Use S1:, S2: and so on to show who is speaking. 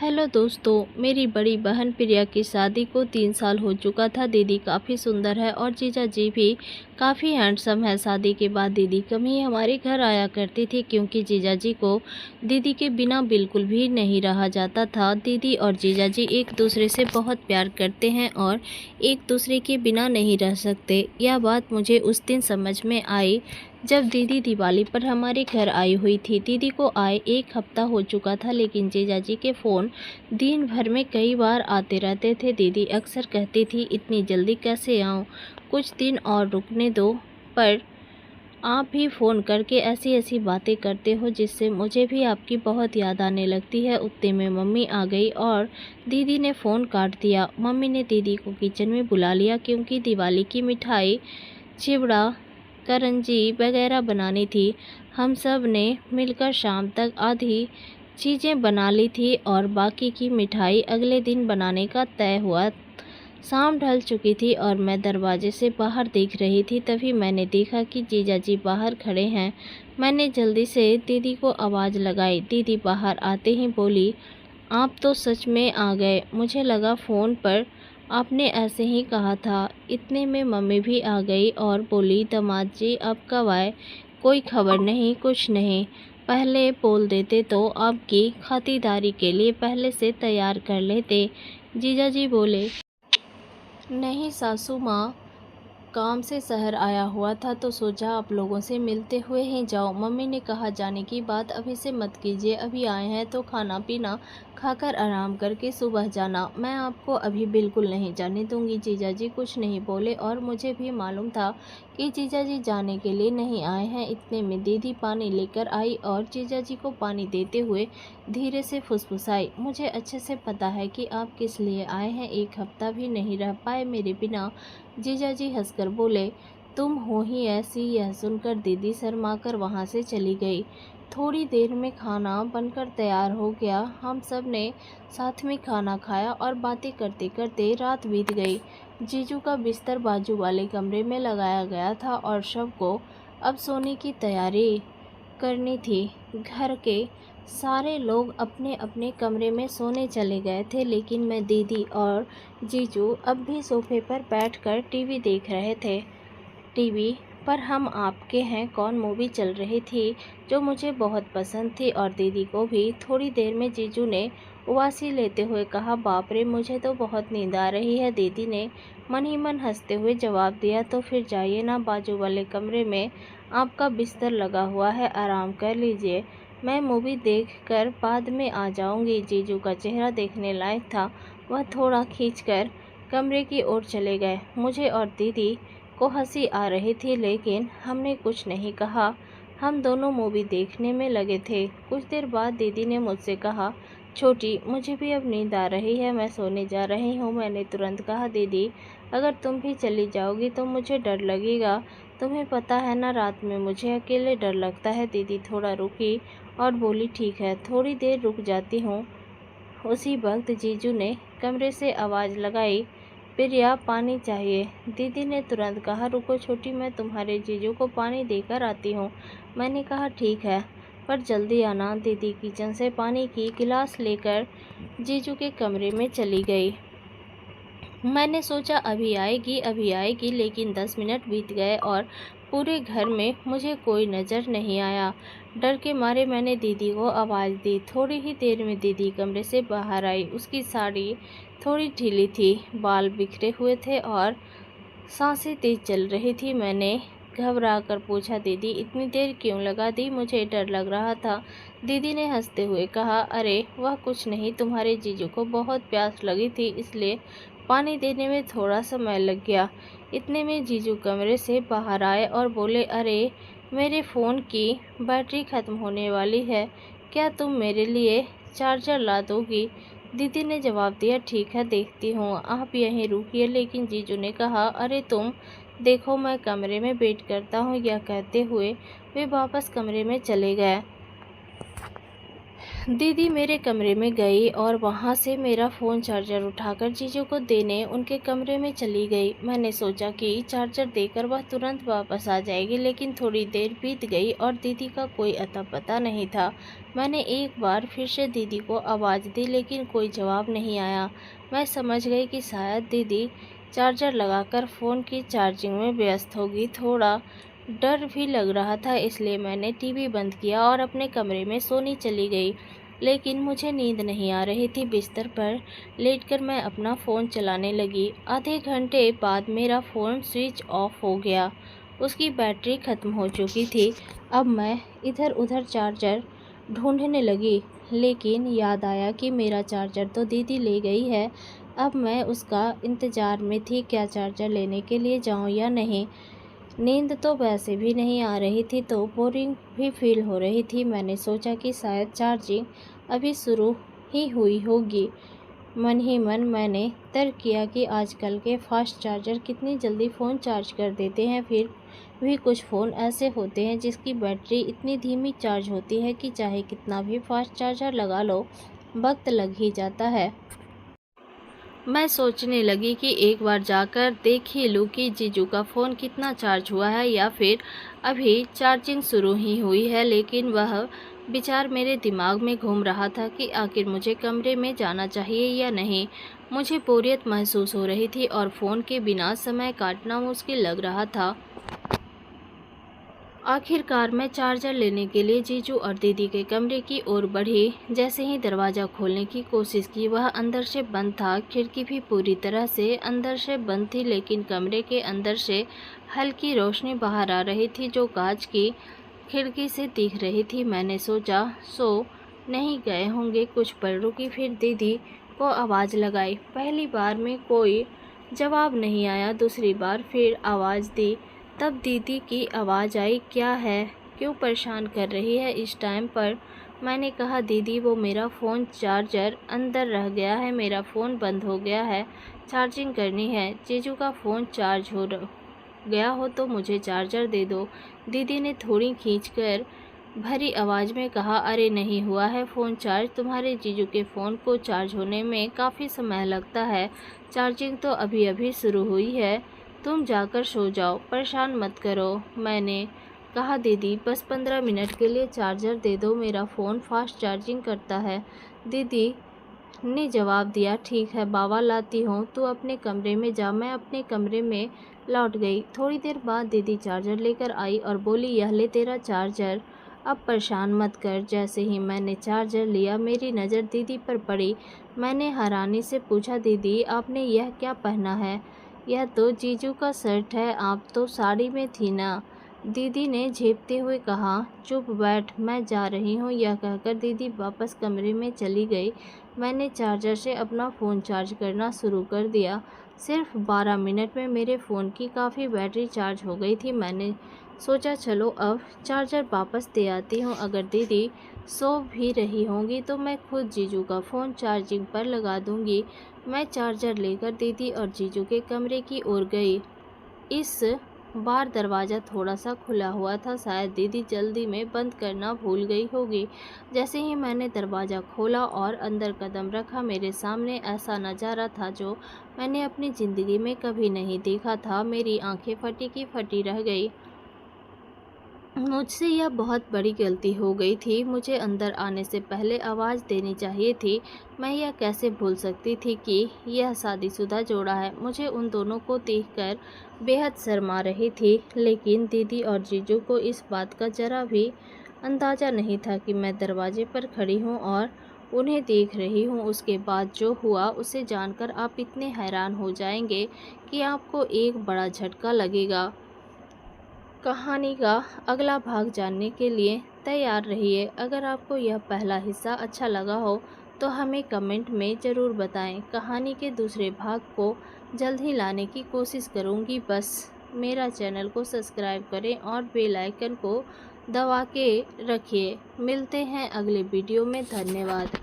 S1: Hello दोस्तों, मेरी बड़ी बहन प्रिया की शादी को 3 साल हो चुका था। दीदी काफ़ी सुंदर है और जीजा जी भी काफ़ी हैंडसम है। शादी के बाद दीदी कम ही हमारे घर आया करती थी क्योंकि जीजा जी को दीदी के बिना बिल्कुल भी नहीं रहा जाता था। दीदी और जीजा जी एक दूसरे से बहुत प्यार करते हैं और एक दूसरे के बिना नहीं रह सकते। यह बात मुझे उस दिन समझ में आई जब दीदी दिवाली पर हमारे घर आई हुई थी। दीदी को आए 1 हफ्ता हो चुका था, लेकिन जीजा जी के फ़ोन दिन भर में कई बार आते रहते थे। दीदी अक्सर कहती थी, इतनी जल्दी कैसे आऊँ, कुछ दिन और रुकने दो। पर आप भी फ़ोन करके ऐसी ऐसी बातें करते हो जिससे मुझे भी आपकी बहुत याद आने लगती है। उतने में मम्मी आ गई और दीदी ने फ़ोन काट दिया। मम्मी ने दीदी को किचन में बुला लिया क्योंकि दिवाली की मिठाई, चिवड़ा, करंजी वगैरह बनानी थी। हम सब ने मिलकर शाम तक आधी चीज़ें बना ली थी और बाकी की मिठाई अगले दिन बनाने का तय हुआ। शाम ढल चुकी थी और मैं दरवाजे से बाहर देख रही थी। तभी मैंने देखा कि जीजा जी बाहर खड़े हैं। मैंने जल्दी से दीदी को आवाज़ लगाई। दीदी बाहर आते ही बोली, आप तो सच में आ गए। मुझे लगा फ़ोन पर आपने ऐसे ही कहा था। इतने में मम्मी भी आ गई और बोली, दामाद जी अब कब आए? कोई खबर नहीं, कुछ नहीं। पहले बोल देते तो आपकी खातिरदारी के लिए पहले से तैयार कर लेते। जीजा जी बोले, नहीं सासू माँ, काम से शहर आया हुआ था तो सोचा आप लोगों से मिलते हुए ही जाओ। मम्मी ने कहा, जाने की बात अभी से मत कीजिए, अभी आए हैं तो खाना पीना खाकर आराम करके सुबह जाना। मैं आपको अभी बिल्कुल नहीं जाने दूंगी। जीजाजी कुछ नहीं बोले और मुझे भी मालूम था कि जीजाजी जाने के लिए नहीं आए हैं। इतने में दीदी पानी लेकर आई और जीजाजी को पानी देते हुए धीरे से फुसफुसाई, मुझे अच्छे से पता है कि आप किस लिए आए हैं। 1 हफ्ता भी नहीं रह पाए मेरे बिना। जीजाजी हंसकर बोले, तुम हो ही ऐसी। यह सुनकर दीदी शर्माकर वहाँ से चली गई। थोड़ी देर में खाना बनकर तैयार हो गया। हम सब ने साथ में खाना खाया और बातें करते करते रात बीत गई। जीजू का बिस्तर बाजू वाले कमरे में लगाया गया था और सबको अब सोने की तैयारी करनी थी। घर के सारे लोग अपने अपने कमरे में सोने चले गए थे, लेकिन मैं, दीदी और जीजू अब भी सोफे पर बैठकर टीवी देख रहे थे। टीवी पर हम आपके हैं कौन मूवी चल रही थी जो मुझे बहुत पसंद थी और दीदी को भी। थोड़ी देर में जीजू ने उबासी लेते हुए कहा, बाप रे, मुझे तो बहुत नींद आ रही है। दीदी ने मन ही मन हंसते हुए जवाब दिया, तो फिर जाइए ना, बाजू वाले कमरे में आपका बिस्तर लगा हुआ है, आराम कर लीजिए। मैं मूवी देखकर बाद में आ जाऊंगी। जीजू का चेहरा देखने लायक था। वह थोड़ा खींचकर कमरे की ओर चले गए। मुझे और दीदी को हंसी आ रही थी, लेकिन हमने कुछ नहीं कहा। हम दोनों मूवी देखने में लगे थे। कुछ देर बाद दीदी ने मुझसे कहा, छोटी, मुझे भी अब नींद आ रही है, मैं सोने जा रही हूँ। मैंने तुरंत कहा, दीदी, अगर तुम भी चली जाओगी तो मुझे डर लगेगा। तुम्हें पता है ना, रात में मुझे अकेले डर लगता है। दीदी थोड़ा रुकी और बोली, ठीक है, थोड़ी देर रुक जाती हूँ। उसी वक्त जीजू ने कमरे से आवाज़ लगाई, प्रिया, पानी चाहिए। दीदी ने तुरंत कहा, रुको छोटी, मैं तुम्हारे जीजू को पानी देकर आती हूँ। मैंने कहा, ठीक है, पर जल्दी आना। दीदी किचन से पानी की गिलास लेकर जीजू के कमरे में चली गई। मैंने सोचा अभी आएगी, लेकिन 10 मिनट बीत गए और पूरे घर में मुझे कोई नज़र नहीं आया। डर के मारे मैंने दीदी को आवाज़ दी। थोड़ी ही देर में दीदी कमरे से बाहर आई। उसकी साड़ी थोड़ी ढीली थी, बाल बिखरे हुए थे और सांसें तेज चल रही थी। मैंने घबरा कर पूछा, दीदी, इतनी देर क्यों लगा दी? मुझे डर लग रहा था। दीदी ने हंसते हुए कहा, अरे वह कुछ नहीं, तुम्हारे जीजू को बहुत प्यास लगी थी, इसलिए पानी देने में थोड़ा समय लग गया। इतने में जीजू कमरे से बाहर आए और बोले, अरे, मेरे फ़ोन की बैटरी ख़त्म होने वाली है, क्या तुम मेरे लिए चार्जर ला दोगी? दीदी ने जवाब दिया, ठीक है, देखती हूँ, आप यहीं रुकिए। लेकिन जीजू ने कहा, अरे तुम देखो, मैं कमरे में वेट करता हूँ। यह कहते हुए वे वापस कमरे में चले गए। दीदी मेरे कमरे में गई और वहाँ से मेरा फ़ोन चार्जर उठाकर जीजू को देने उनके कमरे में चली गई। मैंने सोचा कि चार्जर देकर वह तुरंत वापस आ जाएगी, लेकिन थोड़ी देर बीत गई और दीदी का कोई अता पता नहीं था। मैंने एक बार फिर से दीदी को आवाज़ दी, लेकिन कोई जवाब नहीं आया। मैं समझ गई कि शायद दीदी चार्जर लगाकर फ़ोन की चार्जिंग में व्यस्त होगी। थोड़ा डर भी लग रहा था, इसलिए मैंने टीवी बंद किया और अपने कमरे में सोने चली गई। लेकिन मुझे नींद नहीं आ रही थी। बिस्तर पर लेटकर मैं अपना फ़ोन चलाने लगी। आधे घंटे बाद मेरा फ़ोन स्विच ऑफ हो गया। उसकी बैटरी ख़त्म हो चुकी थी। अब मैं इधर उधर चार्जर ढूंढने लगी, लेकिन याद आया कि मेरा चार्जर तो दीदी ले गई है। अब मैं उसका इंतज़ार में थी, क्या चार्जर लेने के लिए जाऊं या नहीं। नींद तो वैसे भी नहीं आ रही थी, तो बोरिंग भी फील हो रही थी। मैंने सोचा कि शायद चार्जिंग अभी शुरू ही हुई होगी। मन ही मन मैंने तर्क किया कि आजकल के फास्ट चार्जर कितनी जल्दी फ़ोन चार्ज कर देते हैं। फिर भी कुछ फ़ोन ऐसे होते हैं जिसकी बैटरी इतनी धीमी चार्ज होती है कि चाहे कितना भी फास्ट चार्जर लगा लो, वक्त लग ही जाता है। मैं सोचने लगी कि एक बार जाकर देख ही लूँ कि जीजू का फ़ोन कितना चार्ज हुआ है या फिर अभी चार्जिंग शुरू ही हुई है। लेकिन वह विचार मेरे दिमाग में घूम रहा था कि आखिर मुझे कमरे में जाना चाहिए या नहीं। मुझे बोरियत महसूस हो रही थी और फ़ोन के बिना समय काटना मुश्किल लग रहा था। आखिरकार मैं चार्जर लेने के लिए जीजू और दीदी के कमरे की ओर बढ़ी। जैसे ही दरवाज़ा खोलने की कोशिश की, वह अंदर से बंद था। खिड़की भी पूरी तरह से अंदर से बंद थी, लेकिन कमरे के अंदर से हल्की रोशनी बाहर आ रही थी जो कांच की खिड़की से दिख रही थी। मैंने सोचा सो नहीं गए होंगे। कुछ पल रुकी, फिर दीदी को आवाज़ लगाई। पहली बार में कोई जवाब नहीं आया। दूसरी बार फिर आवाज़ दी, तब दीदी की आवाज़ आई, क्या है, क्यों परेशान कर रही है इस टाइम पर। मैंने कहा, दीदी वो मेरा फ़ोन चार्जर अंदर रह गया है, मेरा फ़ोन बंद हो गया है, चार्जिंग करनी है। जीजू का फ़ोन चार्ज हो गया हो तो मुझे चार्जर दे दो। दीदी ने थोड़ी खींचकर भरी आवाज़ में कहा, अरे नहीं हुआ है फ़ोन चार्ज, तुम्हारे जीजू के फ़ोन को चार्ज होने में काफ़ी समय लगता है, चार्जिंग तो अभी अभी शुरू हुई है, तुम जाकर सो जाओ, परेशान मत करो। मैंने कहा, दीदी बस 15 मिनट के लिए चार्जर दे दो, मेरा फ़ोन फास्ट चार्जिंग करता है। दीदी ने जवाब दिया, ठीक है बाबा, लाती हूँ, तू अपने कमरे में जा। मैं अपने कमरे में लौट गई। थोड़ी देर बाद दीदी चार्जर लेकर आई और बोली, यह ले तेरा चार्जर, अब परेशान मत कर। जैसे ही मैंने चार्जर लिया, मेरी नज़र दीदी पर पड़ी। मैंने हैरानी से पूछा, दीदी आपने यह क्या पहना है? यह तो जीजू का शर्ट है, आप तो साड़ी में थी ना। दीदी ने झेपते हुए कहा, चुप बैठ, मैं जा रही हूँ। यह कहकर दीदी वापस कमरे में चली गई। मैंने चार्जर से अपना फ़ोन चार्ज करना शुरू कर दिया। सिर्फ 12 मिनट में मेरे फ़ोन की काफ़ी बैटरी चार्ज हो गई थी। मैंने सोचा चलो अब चार्जर वापस दे आती हूँ। अगर दीदी सो भी रही होंगी तो मैं खुद जीजू का फ़ोन चार्जिंग पर लगा दूँगी। मैं चार्जर लेकर दीदी और जीजू के कमरे की ओर गई। इस बार दरवाज़ा थोड़ा सा खुला हुआ था, शायद दीदी जल्दी में बंद करना भूल गई होगी। जैसे ही मैंने दरवाज़ा खोला और अंदर कदम रखा, मेरे सामने ऐसा नज़ारा था जो मैंने अपनी ज़िंदगी में कभी नहीं देखा था। मेरी आंखें फटी की फटी रह गई। मुझसे यह बहुत बड़ी गलती हो गई थी। मुझे अंदर आने से पहले आवाज़ देनी चाहिए थी। मैं यह कैसे भूल सकती थी कि यह शादीशुदा जोड़ा है। मुझे उन दोनों को देखकर बेहद शर्म आ रही थी, लेकिन दीदी और जीजू को इस बात का ज़रा भी अंदाज़ा नहीं था कि मैं दरवाजे पर खड़ी हूँ और उन्हें देख रही हूँ। उसके बाद जो हुआ उसे जानकर आप इतने हैरान हो जाएंगे कि आपको एक बड़ा झटका लगेगा। कहानी का अगला भाग जानने के लिए तैयार रहिए। अगर आपको यह पहला हिस्सा अच्छा लगा हो तो हमें कमेंट में ज़रूर बताएं। कहानी के दूसरे भाग को जल्द ही लाने की कोशिश करूंगी। बस मेरा चैनल को सब्सक्राइब करें और बेल आइकन को दबा के रखिए। मिलते हैं अगले वीडियो में। धन्यवाद।